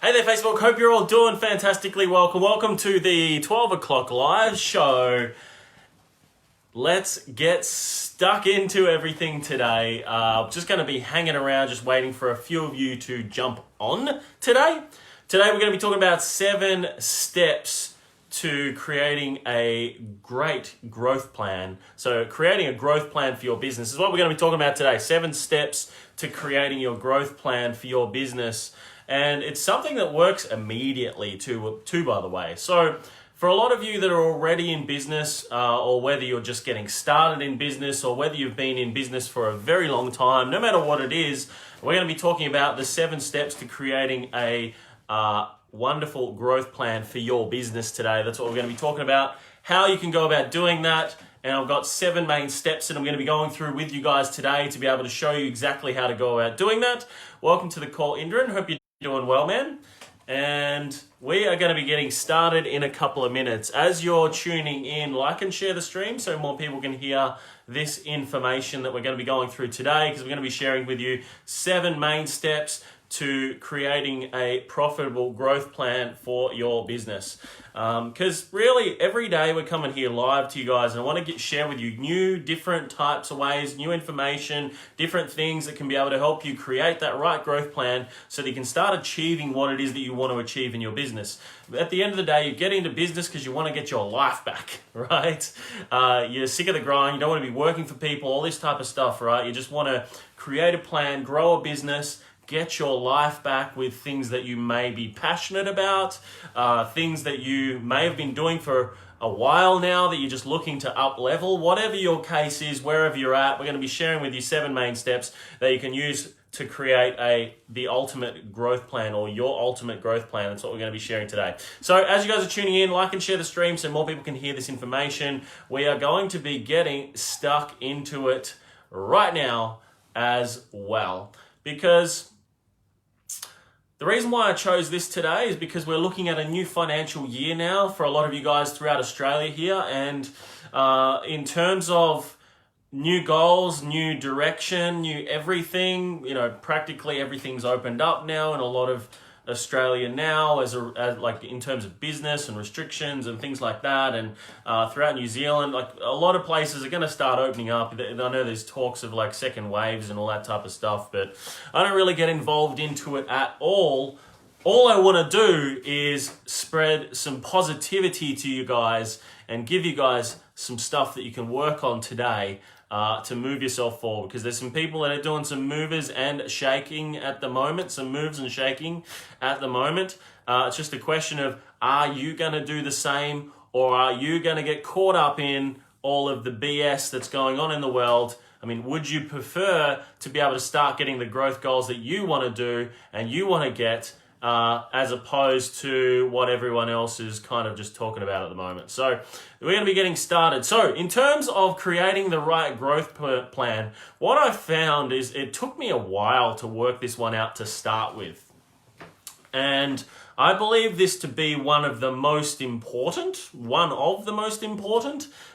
Hey there, Facebook. Hope you're all doing fantastically. Welcome to the 12 o'clock live show. Let's get stuck into everything today. Just going to be hanging around, just waiting for a few of you to jump on today. Today we're going to be talking about 7 steps to creating a great growth plan. So creating a growth plan for your business is what we're going to be talking about today. 7 steps to creating your growth plan for your business. And it's something that works immediately too, by the way. So for a lot of you that are already in business, or whether you're just getting started in business, or whether you've been in business for a very long time, no matter what it is, we're going to be talking about the 7 steps to creating a wonderful growth plan for your business today. That's what we're going to be talking about, how you can go about doing that. And I've got 7 main steps that I'm going to be going through with you guys today to be able to show you exactly how to go about doing that. Welcome to the call, Indran. Hope you're doing well, man. And we are going to be getting started in a couple of minutes. As you're tuning in, like and share the stream so more people can hear this information that we're going to be going through today, because we're going to be sharing with you 7 main steps to creating a profitable growth plan for your business. Because really every day we're coming here live to you guys, and I want to share with you new, different types of ways, new information, different things that can be able to help you create that right growth plan so that you can start achieving what it is that you want to achieve in your business. At the end of the day, you get into business because you want to get your life back, right? You're sick of the grind, you don't want to be working for people, all this type of stuff, right? You just want to create a plan, grow a business, get your life back with things that you may be passionate about, things that you may have been doing for a while now that you're just looking to up level. Whatever your case is, wherever you're at, we're going to be sharing with you 7 main steps that you can use to create the ultimate growth plan, or your ultimate growth plan. That's what we're going to be sharing today. So as you guys are tuning in, like and share the stream so more people can hear this information. We are going to be getting stuck into it right now as well, because the reason why I chose this today is because we're looking at a new financial year now for a lot of you guys throughout Australia here. And in terms of new goals, new direction, new everything, practically everything's opened up now in a lot of Australia now, as like in terms of business and restrictions and things like that, and throughout New Zealand, like a lot of places are going to start opening up. I know there's talks of like second waves and all that type of stuff, but I don't really get involved into it at all. All I want to do is spread some positivity to you guys and give you guys some stuff that you can work on today to move yourself forward, because there's some people that are doing some movers and shaking at the moment, some moves and shaking at the moment. It's just a question of, are you going to do the same, or are you going to get caught up in all of the BS that's going on in the world? I mean, would you prefer to be able to start getting the growth goals that you want to do and you want to get, as opposed to what everyone else is kind of just talking about at the moment? So we're going to be getting started. So in terms of creating the right growth plan, what I found is it took me a while to work this one out to start with. And I believe this to be one of the most important,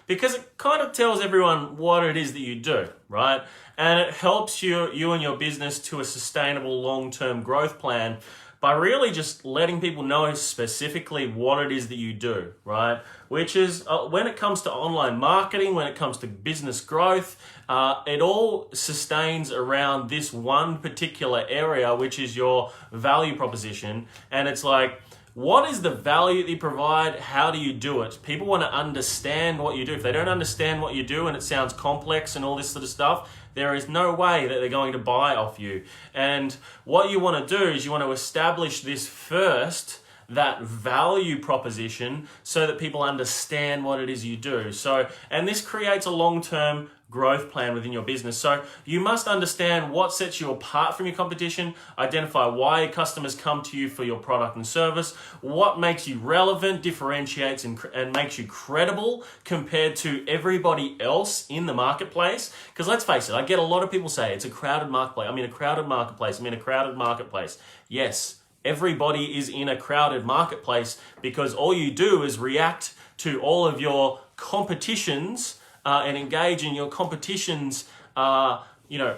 because it kind of tells everyone what it is that you do, right? And it helps you and your business to a sustainable long-term growth plan by really just letting people know specifically what it is that you do, right? Which is, when it comes to online marketing, when it comes to business growth, it all sustains around this one particular area, which is your value proposition. And it's like, what is the value that you provide? How do you do it? People want to understand what you do. If they don't understand what you do and it sounds complex and all this sort of stuff, there is no way that they're going to buy off you. And what you want to do is you want to establish this first, that value proposition, so that people understand what it is you do. So, and this creates a long-term growth plan within your business. So you must understand what sets you apart from your competition, identify why customers come to you for your product and service, what makes you relevant, differentiates and makes you credible compared to everybody else in the marketplace. Because let's face it, I get a lot of people say it's a crowded marketplace. I'm in a crowded marketplace. Yes, everybody is in a crowded marketplace, because all you do is react to all of your competitions and engage in your competition's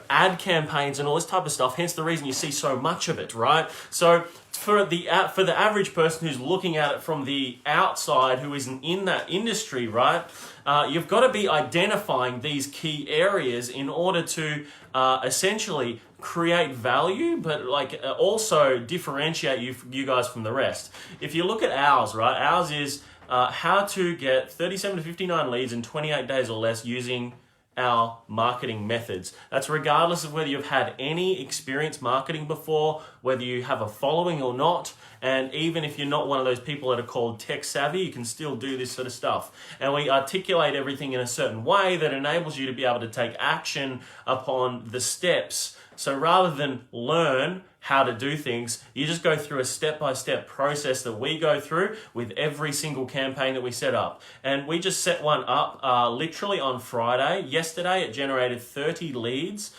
ad campaigns and all this type of stuff. Hence the reason you see so much of it, right? So for the average person who's looking at it from the outside, who isn't in that industry, right? You've got to be identifying these key areas in order to essentially create value, but also differentiate you guys from the rest. If you look at ours, right? Ours is how to get 37 to 59 leads in 28 days or less using our marketing methods. That's regardless of whether you've had any experience marketing before, whether you have a following or not, and even if you're not one of those people that are called tech savvy, you can still do this sort of stuff. And we articulate everything in a certain way that enables you to be able to take action upon the steps. So rather than learn how to do things, you just go through a step-by-step process that we go through with every single campaign that we set up. And we just set one up literally on Friday. Yesterday, it generated 30 leads.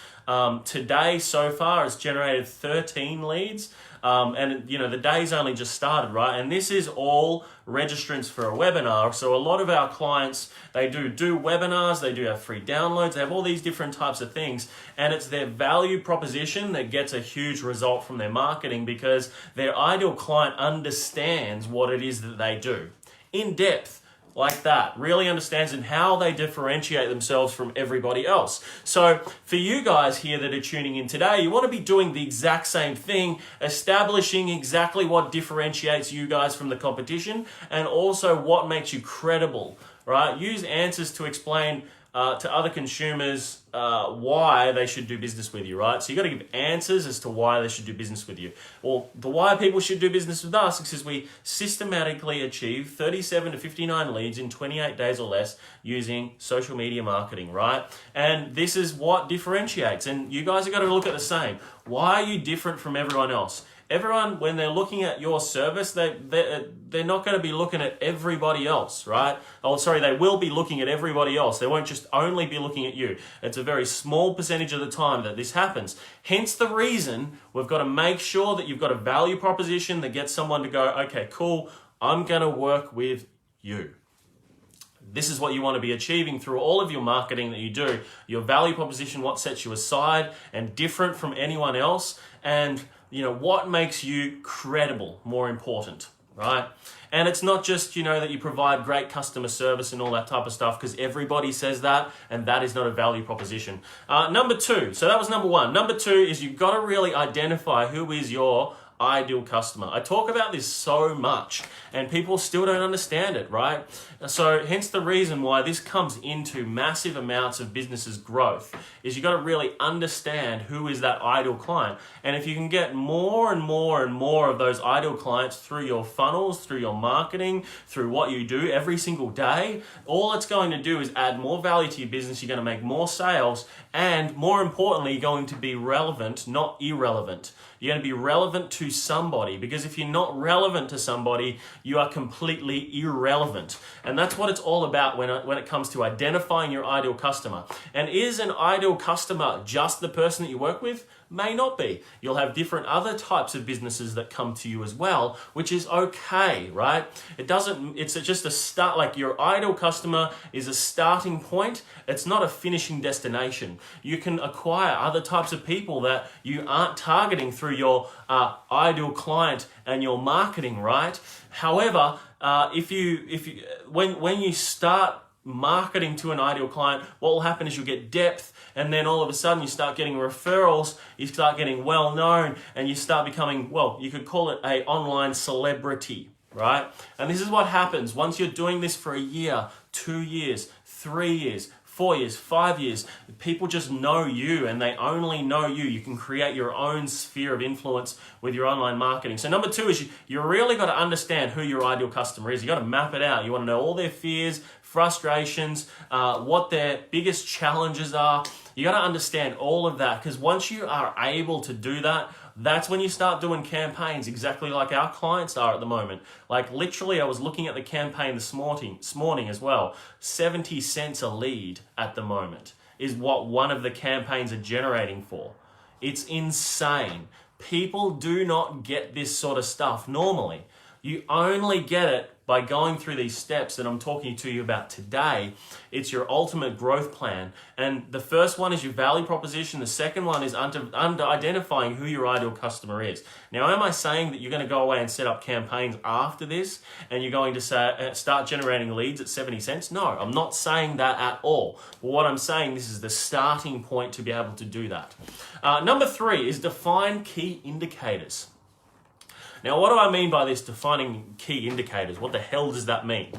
Today, so far, it's generated 13 leads. And the day's only just started, right? And this is all registrants for a webinar. So a lot of our clients, they do webinars, they do have free downloads, they have all these different types of things. And it's their value proposition that gets a huge result from their marketing, because their ideal client understands what it is that they do in depth. Like that, really understands and how they differentiate themselves from everybody else. So for you guys here that are tuning in today, you want to be doing the exact same thing, establishing exactly what differentiates you guys from the competition, and also what makes you credible, right? Use answers to explain to other consumers why they should do business with you, right? So you got to give answers as to why they should do business with you. Well, the why people should do business with us is because we systematically achieve 37 to 59 leads in 28 days or less using social media marketing, right? And this is what differentiates. And you guys have got to look at the same. Why are you different from everyone else? Everyone, when they're looking at your service, they're not going to be looking at everybody else, right? Oh, sorry, they will be looking at everybody else. They won't just only be looking at you. It's a very small percentage of the time that this happens. Hence the reason we've got to make sure that you've got a value proposition that gets someone to go, okay, cool, I'm going to work with you. This is what you want to be achieving through all of your marketing that you do. Your value proposition, what sets you aside and different from anyone else, and what makes you credible, more important, right? And it's not just, that you provide great customer service and all that type of stuff, because everybody says that, and that is not a value proposition. Number two, so that was number one. Number two is you've got to really identify who is your ideal customer. I talk about this so much and people still don't understand it, right? So hence the reason why this comes into massive amounts of businesses' growth is you got to really understand who is that ideal client. And if you can get more and more and more of those ideal clients through your funnels, through your marketing, through what you do every single day, all it's going to do is add more value to your business. You're going to make more sales, and more importantly, you're going to be relevant, not irrelevant. You're going to be relevant to somebody, because if you're not relevant to somebody, you are completely irrelevant. And that's what it's all about when it comes to identifying your ideal customer. And is an ideal customer just the person that you work with? May not be. You'll have different other types of businesses that come to you as well, which is okay, right? It's just a start, like your ideal customer is a starting point. It's not a finishing destination. You can acquire other types of people that you aren't targeting through your ideal client and your marketing, right? However, when you start marketing to an ideal client, what will happen is you'll get depth, and then all of a sudden you start getting referrals, you start getting well known, and you start becoming, well, you could call it an online celebrity, right? And this is what happens once you're doing this for a year, 2 years, 3 years, 4 years, 5 years. People just know you, and they only know you. You can create your own sphere of influence with your online marketing. So number two is you really got to understand who your ideal customer is. You got to map it out. You want to know all their fears, frustrations, what their biggest challenges are. You got to understand all of that, because once you are able to do that, that's when you start doing campaigns exactly like our clients are at the moment. Like literally, I was looking at the campaign this morning as well. 70 cents a lead at the moment is what one of the campaigns are generating for. It's insane. People do not get this sort of stuff normally. You only get it by going through these steps that I'm talking to you about today. It's your ultimate growth plan. And the first one is your value proposition. The second one is under identifying who your ideal customer is. Now, am I saying that you're going to go away and set up campaigns after this and you're going to start generating leads at 70 cents? No, I'm not saying that at all. But what I'm saying, this is the starting point to be able to do that. Number 3 is define key indicators. Now, what do I mean by this defining key indicators? What the hell does that mean?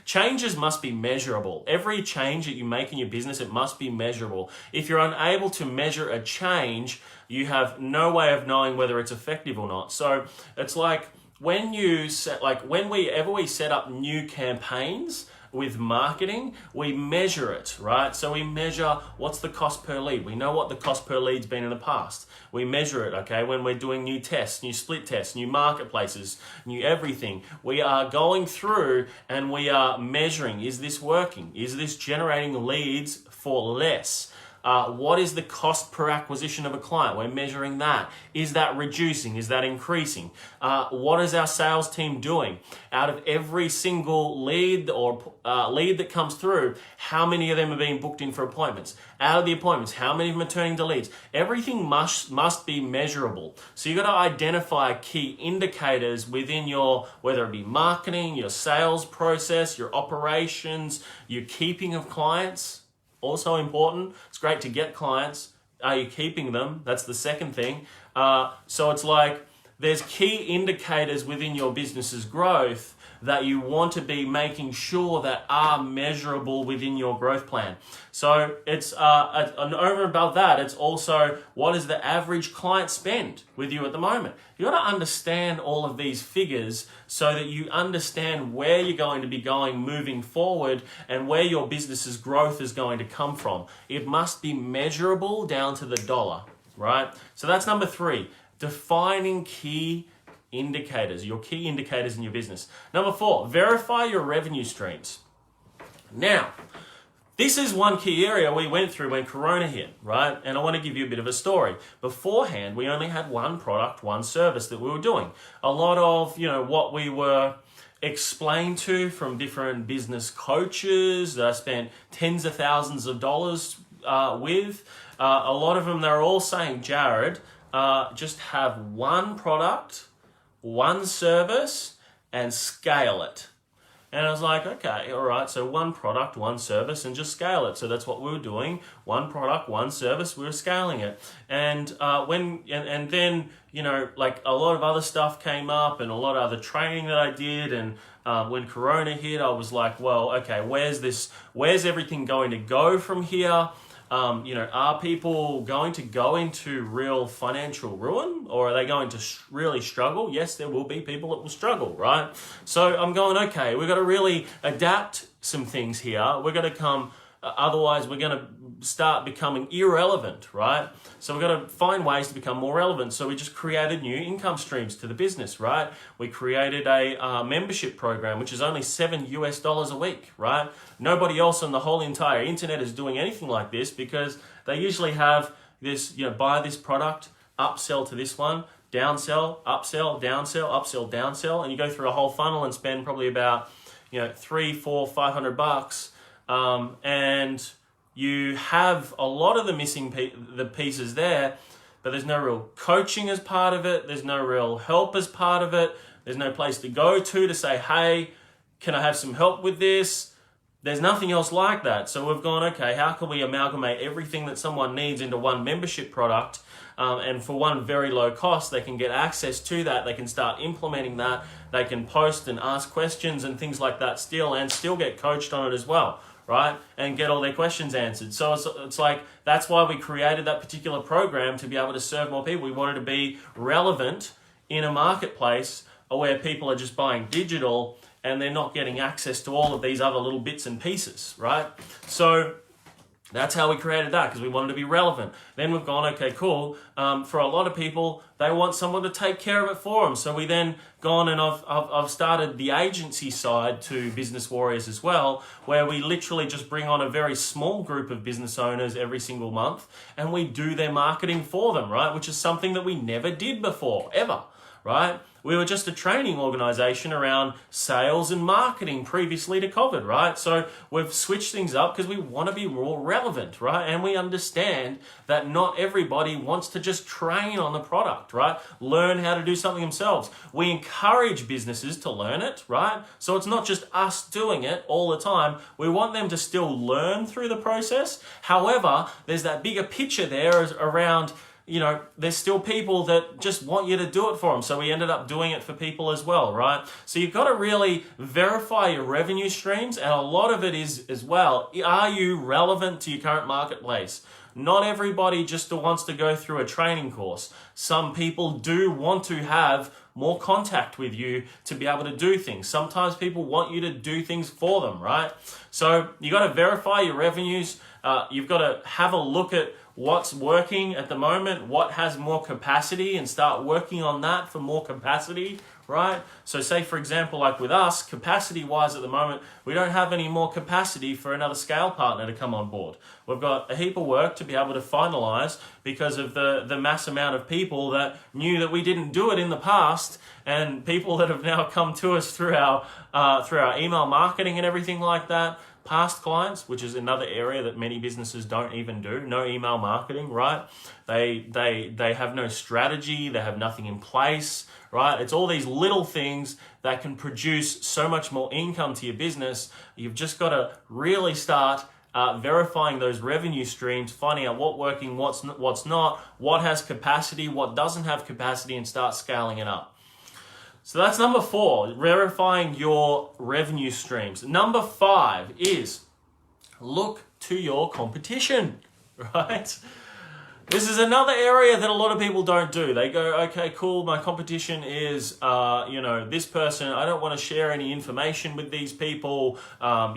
Changes must be measurable. Every change that you make in your business, it must be measurable. If you're unable to measure a change, you have no way of knowing whether it's effective or not. So it's like whenever we set up new campaigns with marketing, we measure it, right? So we measure what's the cost per lead. We know what the cost per lead's been in the past. We measure it, okay? When we're doing new tests, new split tests, new marketplaces, new everything, we are going through and we are measuring, is this working? Is this generating leads for less? What is the cost per acquisition of a client? We're measuring that. Is that reducing? Is that increasing? What is our sales team doing? Out of every single lead or lead that comes through, how many of them are being booked in for appointments? Out of the appointments, how many of them are turning to leads? Everything must be measurable. So you've got to identify key indicators within your, whether it be marketing, your sales process, your operations, your keeping of clients. Also important. It's great to get clients. Are you keeping them? That's the second thing. So it's like there's key indicators within your business's growth that you want to be making sure that are measurable within your growth plan. So it's and over and above that, it's also what is the average client spend with you at the moment. You got to understand all of these figures so that you understand where you're going to be going moving forward and where your business's growth is going to come from. It must be measurable down to the dollar, right? So that's number 3, defining key indicators, your key indicators in your business. Number 4, verify your revenue streams. Now, this is one key area we went through when Corona hit, right? And I want to give you a bit of a story. Beforehand, we only had one product, one service that we were doing. A lot of, what we were explained to from different business coaches that I spent tens of thousands of dollars with. A lot of them, they're all saying, Jarrod, just have one product, one service, and scale it. And I was like, okay, all right, so one product, one service, and just scale it. So that's what we were doing. One product, one service, we were scaling it. And then, like a lot of other stuff came up and a lot of other training that I did. And when Corona hit, I was like, well, okay, where's everything going to go from here? Are people going to go into real financial ruin, or are they going to really struggle? Yes, there will be people that will struggle, right? So I'm going, okay, we've got to really adapt some things here. We're going to come, otherwise we're going to start becoming irrelevant, right? So we've got to find ways to become more relevant. So we just created new income streams to the business, right? We created a membership program, which is only $7 a week, right? Nobody else on the whole entire internet is doing anything like this because they usually have this, buy this product, upsell to this one, downsell, upsell, downsell, upsell, downsell, and you go through a whole funnel and spend probably about, $300, $400, $500, and you have a lot of the missing the pieces there, but there's no real coaching as part of it. There's no real help as part of it. There's no place to go to say, hey, can I have some help with this? There's nothing else like that. So we've gone, okay, how can we amalgamate everything that someone needs into one membership product? And for one very low cost, they can get access to that. They can start implementing that. They can post and ask questions and things like that and still get coached on it as well, right? And get all their questions answered. So it's like, that's why we created that particular program, to be able to serve more people. We wanted to be relevant in a marketplace where people are just buying digital and they're not getting access to all of these other little bits and pieces, right? So that's how we created that, because we wanted to be relevant. Then we've gone, okay, cool. For a lot of people, they want someone to take care of it for them. So we then gone and I've started the agency side to Business Warriors as well, where we literally just bring on a very small group of business owners every single month and we do their marketing for them, right? Which is something that we never did before, ever, right? We were just a training organization around sales and marketing previously to COVID, right? So we've switched things up because we want to be more relevant, right? And we understand that not everybody wants to just train on the product, right? Learn how to do something themselves. We encourage businesses to learn it, right? So it's not just us doing it all the time. We want them to still learn through the process. However, there's that bigger picture there around, there's still people that just want you to do it for them. So we ended up doing it for people as well, right? So you've got to really verify your revenue streams. And a lot of it is as well, are you relevant to your current marketplace? Not everybody just wants to go through a training course. Some people do want to have more contact with you to be able to do things. Sometimes people want you to do things for them, right? So you got to verify your revenues. You've got to have a look at what's working at the moment, what has more capacity, and start working on that for more capacity, right? So say, for example, like with us, capacity-wise at the moment, we don't have any more capacity for another scale partner to come on board. We've got a heap of work to be able to finalize because of the mass amount of people that knew that we didn't do it in the past, and people that have now come to us through our email marketing and everything like that. Past clients, which is another area that many businesses don't even do, no email marketing, right? They have no strategy, they have nothing in place, right? It's all these little things that can produce so much more income to your business. You've just got to really start verifying those revenue streams, finding out what's working, what's not, what has capacity, what doesn't have capacity, and start scaling it up. So that's number 4, verifying your revenue streams. Number 5 is look to your competition, right? This is another area that a lot of people don't do. They go, okay, cool, my competition is, this person. I don't want to share any information with these people. I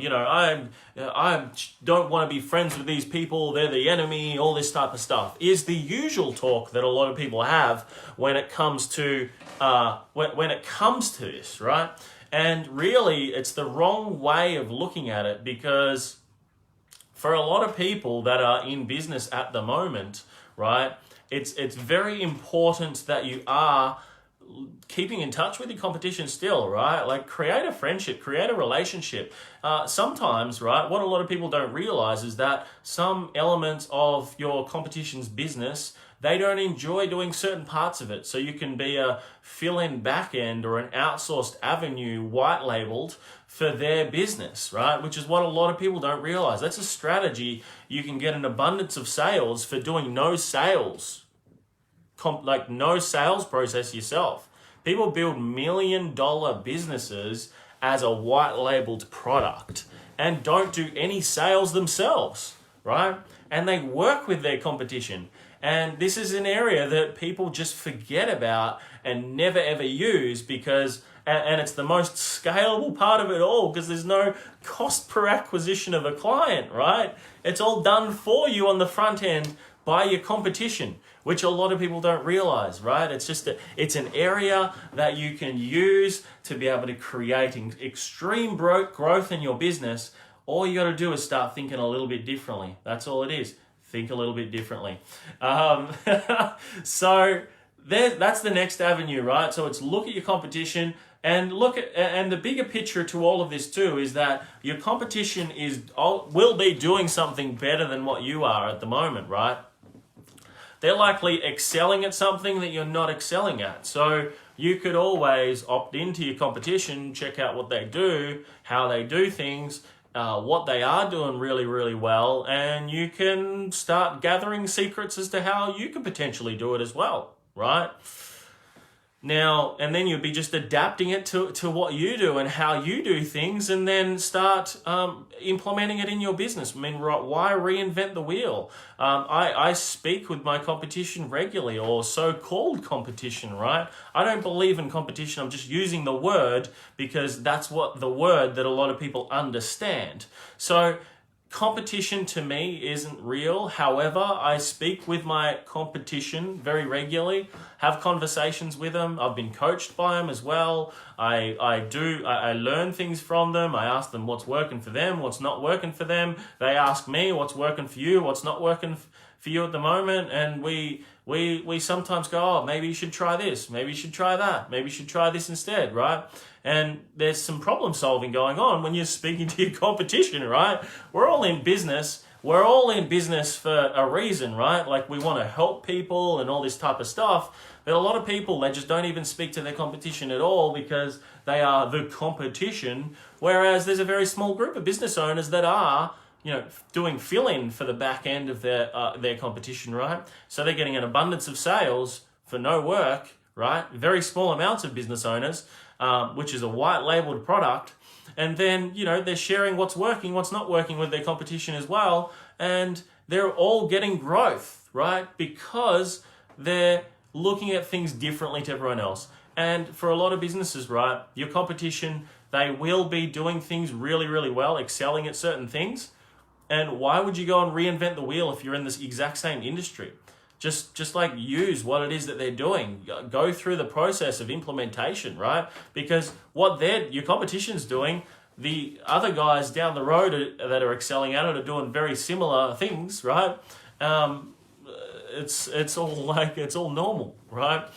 don't want to be friends with these people. They're the enemy, all this type of stuff is the usual talk that a lot of people have when it comes to this, right? And really, it's the wrong way of looking at it, because for a lot of people that are in business at the moment, right, it's very important that you are keeping in touch with your competition still, right? Like, create a friendship, create a relationship. Sometimes, right, what a lot of people don't realize is that some elements of your competition's business, they don't enjoy doing certain parts of it. So you can be a fill-in back-end or an outsourced avenue white-labeled for their business, right? Which is what a lot of people don't realize. That's a strategy. You can get an abundance of sales for doing no sales, no sales process yourself. People build $1 million businesses as a white-labeled product and don't do any sales themselves, right? And they work with their competition. And this is an area that people just forget about and never ever use, because, and it's the most scalable part of it all, because there's no cost per acquisition of a client, right? It's all done for you on the front end by your competition, which a lot of people don't realize, right? It's an area that you can use to be able to create extreme growth in your business. All you got to do is start thinking a little bit differently. That's all it is. Think a little bit differently. So that's the next avenue, right? So it's look at your competition and and the bigger picture to all of this too is that your competition will be doing something better than what you are at the moment, right? They're likely excelling at something that you're not excelling at. So you could always opt into your competition, check out what they do, how they do things, what they are doing really, really well, and you can start gathering secrets as to how you could potentially do it as well, right? Now, and then you'd be just adapting it to what you do and how you do things, and then start implementing it in your business. I mean, why reinvent the wheel? I speak with my competition regularly, or so-called competition, right? I don't believe in competition. I'm just using the word because that's what the word that a lot of people understand. So competition to me isn't real. However, I speak with my competition very regularly, have conversations with them. I've been coached by them as well. I learn things from them. I ask them what's working for them, what's not working for them. They ask me what's working for you, what's not working for you at the moment. And we sometimes go, oh, maybe you should try this, maybe you should try that, maybe you should try this instead, right? And there's some problem solving going on when you're speaking to your competition, right? We're all in business. We're all in business for a reason, right? Like we want to help people and all this type of stuff. But a lot of people, they just don't even speak to their competition at all because they are the competition. Whereas there's a very small group of business owners that are, doing fill-in for the back end of their competition, right? So they're getting an abundance of sales for no work, right? Very small amounts of business owners, which is a white labeled product. And then, they're sharing what's working, what's not working with their competition as well. And they're all getting growth, right? Because they're looking at things differently to everyone else. And for a lot of businesses, right, your competition, they will be doing things really, really well, excelling at certain things. And why would you go and reinvent the wheel if you're in this exact same industry? Just like use what it is that they're doing. Go through the process of implementation, right? Because what your competition's doing, the other guys down the road that are excelling at it are doing very similar things, right? It's all normal, right?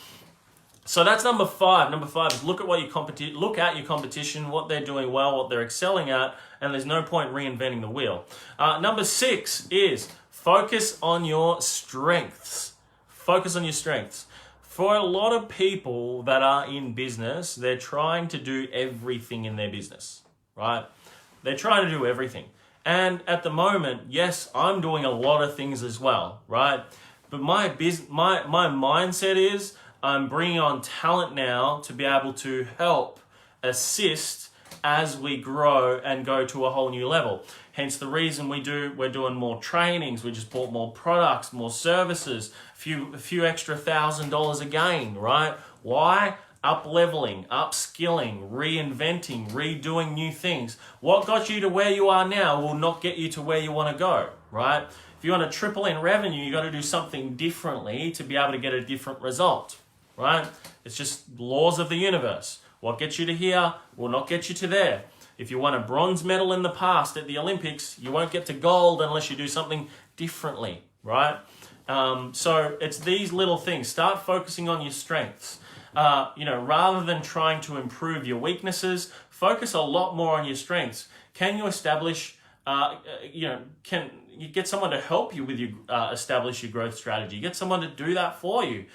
So that's number 5. Number 5 is look at your competition, what they're doing well, what they're excelling at, and there's no point reinventing the wheel. Number 6 is focus on your strengths. Focus on your strengths. For a lot of people that are in business, they're trying to do everything in their business, right? They're trying to do everything. And at the moment, yes, I'm doing a lot of things as well, right? But my mindset is I'm bringing on talent now to be able to help assist as we grow and go to a whole new level. Hence the reason we're doing more trainings. We just bought more products, more services, a few extra $1,000 again, right? Why? Up-leveling, upskilling, reinventing, redoing new things. What got you to where you are now will not get you to where you want to go, right? If you want to triple in revenue, you got to do something differently to be able to get a different result, right? It's just laws of the universe. What gets you to here will not get you to there. If you won a bronze medal in the past at the Olympics, you won't get to gold unless you do something differently, right? So it's these little things. Start focusing on your strengths. Rather than trying to improve your weaknesses, focus a lot more on your strengths. Can you establish, can you get someone to help you with your establish your growth strategy? Get someone to do that for you.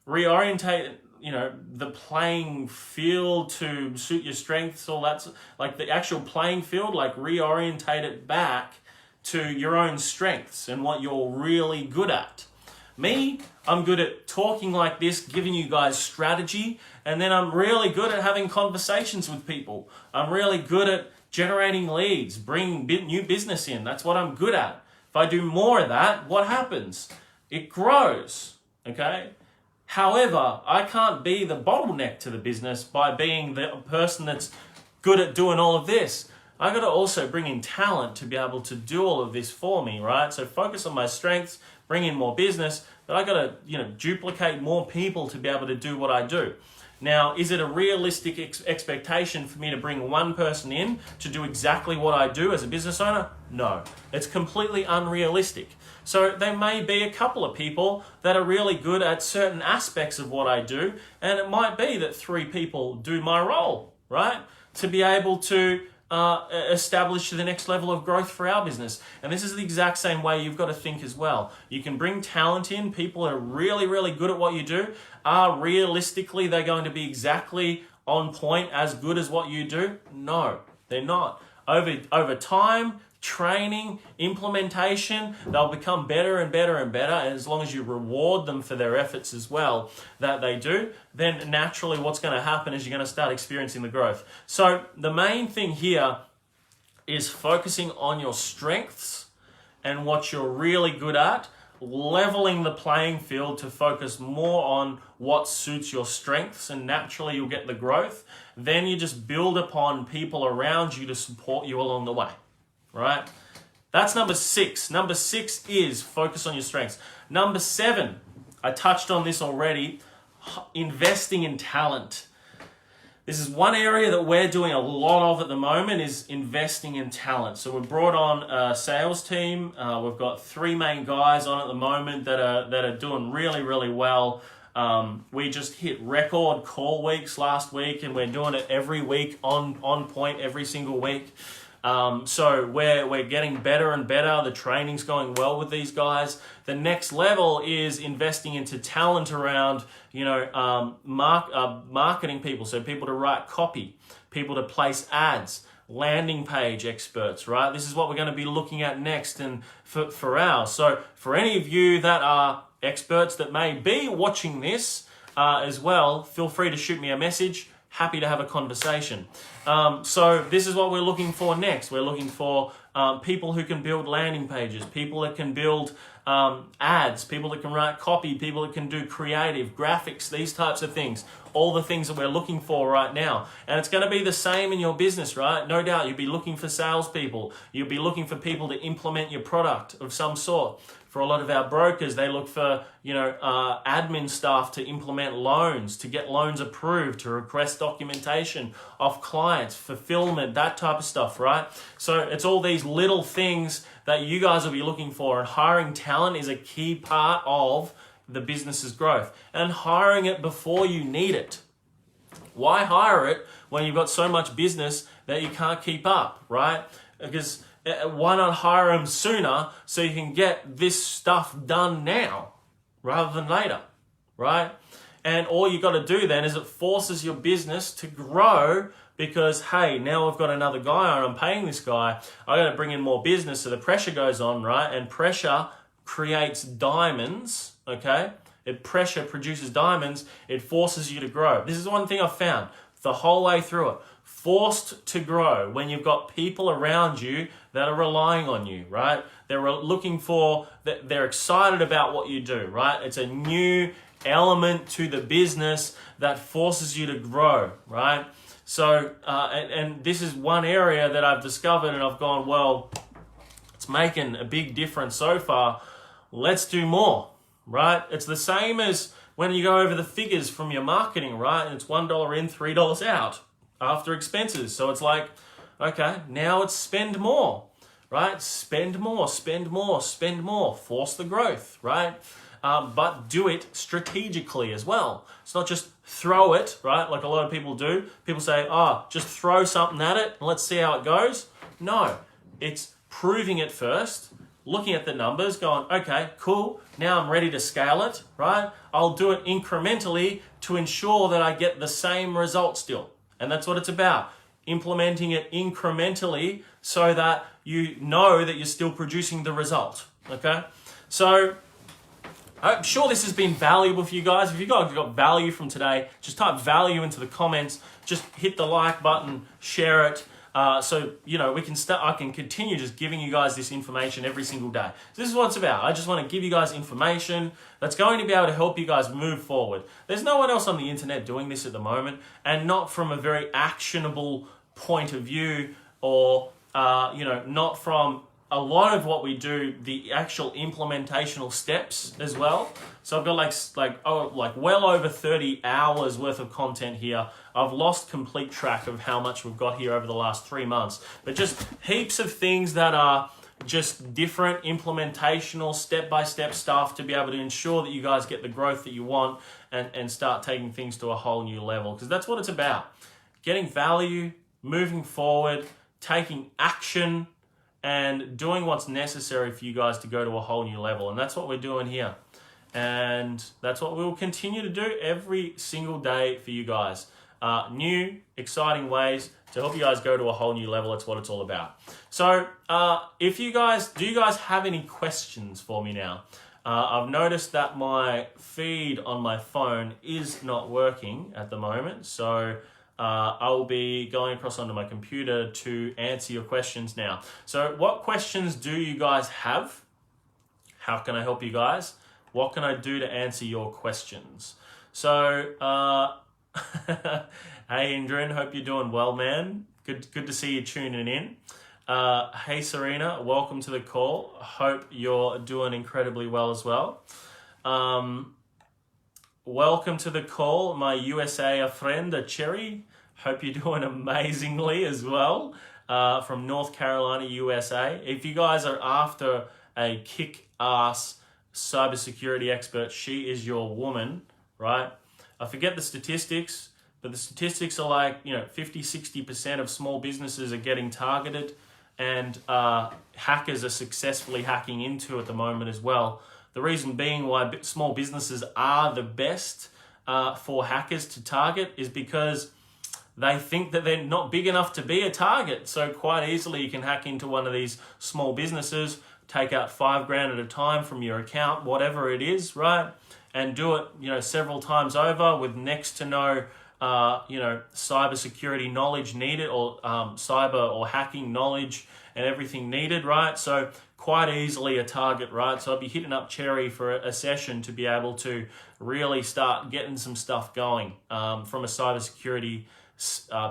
Reorientate, the playing field to suit your strengths, all that's like the actual playing field, like reorientate it back to your own strengths and what you're really good at. Me, I'm good at talking like this, giving you guys strategy, and then I'm really good at having conversations with people. I'm really good at generating leads, bringing new business in. That's what I'm good at. If I do more of that, what happens? It grows, okay? However, I can't be the bottleneck to the business by being the person that's good at doing all of this. I got to also bring in talent to be able to do all of this for me, right? So focus on my strengths, bring in more business, but I got to, duplicate more people to be able to do what I do. Now, is it a realistic expectation for me to bring one person in to do exactly what I do as a business owner? No, it's completely unrealistic. So there may be a couple of people that are really good at certain aspects of what I do, and it might be that 3 people do my role, right? To be able to establish the next level of growth for our business. And this is the exact same way you've got to think as well. You can bring talent in, people that are really, really good at what you do. Are realistically they're going to be exactly on point, as good as what you do? No, they're not. Over time, training, implementation, they'll become better and better and better. And as long as you reward them for their efforts as well that they do, then naturally what's going to happen is you're going to start experiencing the growth. So the main thing here is focusing on your strengths and what you're really good at, leveling the playing field to focus more on what suits your strengths, and naturally you'll get the growth. Then you just build upon people around you to support you along the way. Right? That's number 6. Number 6 is focus on your strengths. Number 7, I touched on this already, investing in talent. This is one area that we're doing a lot of at the moment, is investing in talent. So we've brought on a sales team. We've got 3 main guys on at the moment that are doing really, really well. We just hit record call weeks last week, and we're doing it every week on point every single week. So we're getting better and better. The training's going well with these guys. The next level is investing into talent around, marketing people. So people to write copy, people to place ads, landing page experts, right? This is what we're going to be looking at next and for ours. So for any of you that are experts that may be watching this as well, feel free to shoot me a message. Happy to have a conversation. So this is what we're looking for next. We're looking for people who can build landing pages, people that can build ads, people that can write copy, people that can do creative, graphics, these types of things. All the things that we're looking for right now. And it's going to be the same in your business, right? No doubt you'll be looking for salespeople. You'll be looking for people to implement your product of some sort. For a lot of our brokers, they look for, admin staff to implement loans, to get loans approved, to request documentation of clients, fulfillment, that type of stuff, right? So it's all these little things that you guys will be looking for, and hiring talent is a key part of the business's growth, and hiring it before you need it. Why hire it when you've got so much business that you can't keep up, right? Because why not hire them sooner so you can get this stuff done now rather than later, right? And all you got to do then is it forces your business to grow, because, hey, now I've got another guy and I'm paying this guy. I got to bring in more business, so the pressure goes on, right? And pressure creates diamonds, okay? Pressure produces diamonds. It forces you to grow. This is one thing I've found the whole way through it. Forced to grow when you've got people around you that are relying on you, right? They're looking for, they're excited about what you do, right? It's a new element to the business that forces you to grow, right? So, and this is one area that I've discovered and I've gone, well, it's making a big difference so far. Let's do more, right? It's the same as when you go over the figures from your marketing, right? And it's $1 in, $3 out after expenses. So it's like, okay, now it's spend more, right? Spend more, spend more, spend more. Force the growth, right? But do it strategically as well. It's not just throw it, right? Like a lot of people do. People say, just throw something at it and let's see how it goes. No, it's proving it first, looking at the numbers, going, okay, cool, now I'm ready to scale it, right? I'll do it incrementally to ensure that I get the same result still. And that's what it's about, implementing it incrementally so that you know that you're still producing the result, okay? So I'm sure this has been valuable for you guys. If you guys got value from today, just type value into the comments, just hit the like button, share it. So, we can I can continue just giving you guys this information every single day. So this is what it's about. I just want to give you guys information that's going to be able to help you guys move forward. There's no one else on the internet doing this at the moment, and not from a very actionable point of view, or, not from a lot of what we do, the actual implementational steps as well. So I've got like well over 30 hours worth of content here. I've lost complete track of how much we've got here over the last 3 months, but just heaps of things that are just different implementational step-by-step stuff to be able to ensure that you guys get the growth that you want and start taking things to a whole new level. Because that's what it's about. Getting value, moving forward, taking action, and doing what's necessary for you guys to go to a whole new level. And that's what we're doing here. And that's what we will continue to do every single day for you guys. New, exciting ways to help you guys go to a whole new level. That's what it's all about. So do you guys have any questions for me now? I've noticed that my feed on my phone is not working at the moment. So I will be going across onto my computer to answer your questions now. So what questions do you guys have? How can I help you guys? What can I do to answer your questions? So, hey Indrin, hope you're doing well, man. Good to see you tuning in. Hey Serena, welcome to the call. Hope you're doing incredibly well as well. Welcome to the call, my USA friend, Cherry. Hope you're doing amazingly as well. From North Carolina, USA. If you guys are after a kick-ass cybersecurity expert, she is your woman, right? I forget the statistics, but the statistics are like, 50-60% of small businesses are getting targeted, and hackers are successfully hacking into at the moment as well. The reason being why small businesses are the best for hackers to target is because they think that they're not big enough to be a target. So quite easily you can hack into one of these small businesses, take out $5,000 at a time from your account, whatever it is, right? And do it, several times over with next to no, cybersecurity knowledge needed, or cyber or hacking knowledge and everything needed, right? So quite easily a target, right? So I'd be hitting up Cherry for a session to be able to really start getting some stuff going from a cybersecurity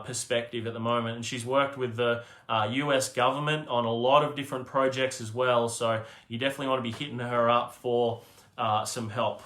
perspective at the moment. And she's worked with the US government on a lot of different projects as well. So you definitely want to be hitting her up for some help.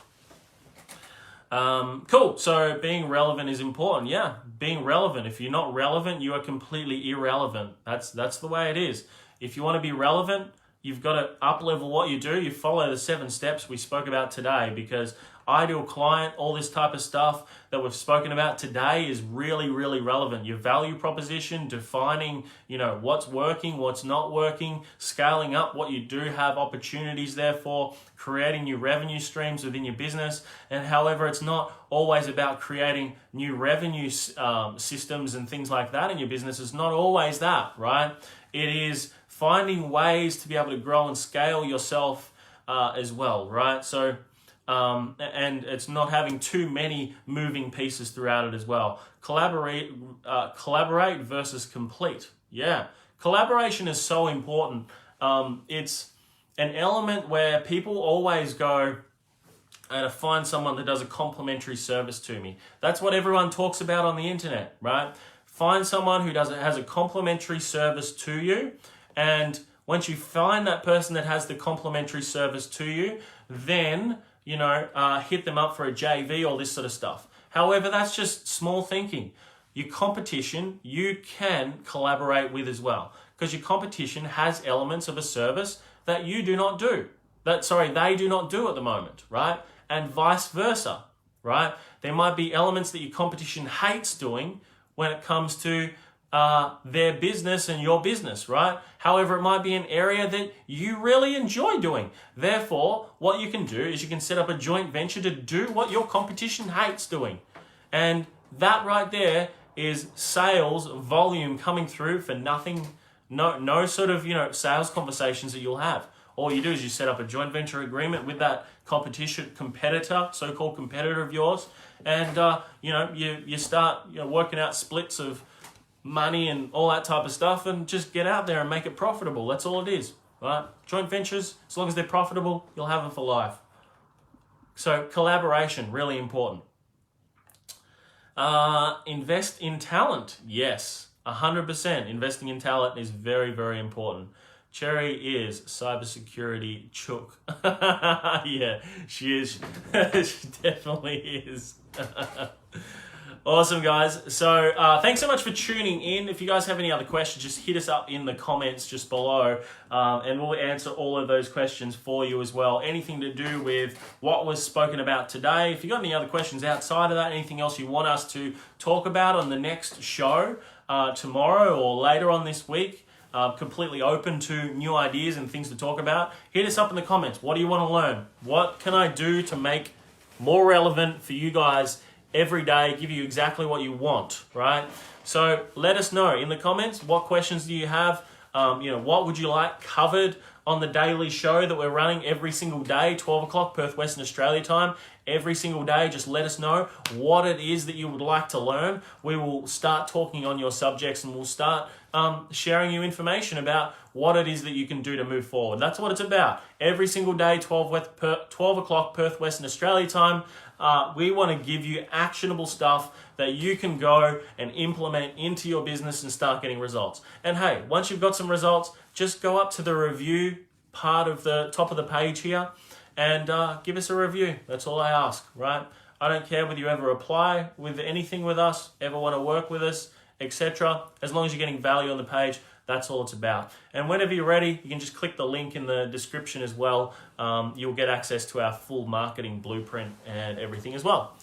Cool. So being relevant is important. Yeah, being relevant. If you're not relevant, you are completely irrelevant. That's the way it is. If you want to be relevant, you've got to up-level what you do. You follow the 7 steps we spoke about today, because ideal client, all this type of stuff that we've spoken about today is really, really relevant. Your value proposition, defining, what's working, what's not working, scaling up what you do have opportunities there for, creating new revenue streams within your business. And however, it's not always about creating new revenue systems and things like that in your business. It's not always that, right? It is finding ways to be able to grow and scale yourself as well, right? So, and it's not having too many moving pieces throughout it as well. Collaborate versus complete. Yeah, collaboration is so important. It's an element where people always go to find someone that does a complimentary service to me. That's what everyone talks about on the internet, right? Find someone who has a complimentary service to you, and once you find that person that has the complimentary service to you, then hit them up for a JV, all this sort of stuff. However, that's just small thinking. Your competition, you can collaborate with as well, because your competition has elements of a service that you do not do. They do not do at the moment, right? And vice versa, right? There might be elements that your competition hates doing when it comes to their business and your business, right? However, it might be an area that you really enjoy doing. Therefore, what you can do is you can set up a joint venture to do what your competition hates doing. And that right there is sales volume coming through for nothing, no sort of, sales conversations that you'll have. All you do is you set up a joint venture agreement with that competitor, so-called competitor of yours, and you start working out splits of money and all that type of stuff, and just get out there and make it profitable. That's all it is, right? Joint ventures, as long as they're profitable, you'll have them for life. So collaboration, really important. Invest in talent. Yes, 100%. Investing in talent is very, very important. Cherry is cybersecurity chook. Yeah, she is. She definitely is. Awesome, guys. So thanks so much for tuning in. If you guys have any other questions, just hit us up in the comments just below, and we'll answer all of those questions for you as well. Anything to do with what was spoken about today. If you got any other questions outside of that, anything else you want us to talk about on the next show tomorrow or later on this week, completely open to new ideas and things to talk about, hit us up in the comments. What do you want to learn? What can I do to make more relevant for you guys every day, give you exactly what you want, right? So let us know in the comments, what questions do you have? What would you like covered on the daily show that we're running every single day, 12 o'clock Perth, Western Australia time, every single day. Just let us know what it is that you would like to learn. We will start talking on your subjects, and we'll start sharing you information about what it is that you can do to move forward. That's what it's about. Every single day, 12 o'clock Perth, Western Australia time, We want to give you actionable stuff that you can go and implement into your business and start getting results. And hey, once you've got some results, just go up to the review part of the top of the page here and give us a review. That's all I ask, right? I don't care whether you ever apply with anything with us, ever want to work with us, etc. As long as you're getting value on the page, that's all it's about. And whenever you're ready, you can just click the link in the description as well. You'll get access to our full marketing blueprint and everything as well.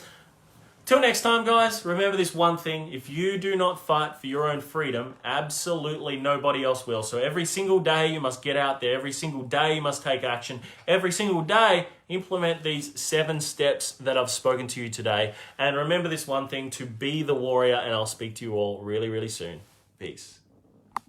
Till next time, guys, remember this one thing. If you do not fight for your own freedom, absolutely nobody else will. So every single day you must get out there. Every single day you must take action. Every single day, implement these 7 steps that I've spoken to you today. And remember this one thing, to be the warrior, and I'll speak to you all really, really soon. Peace.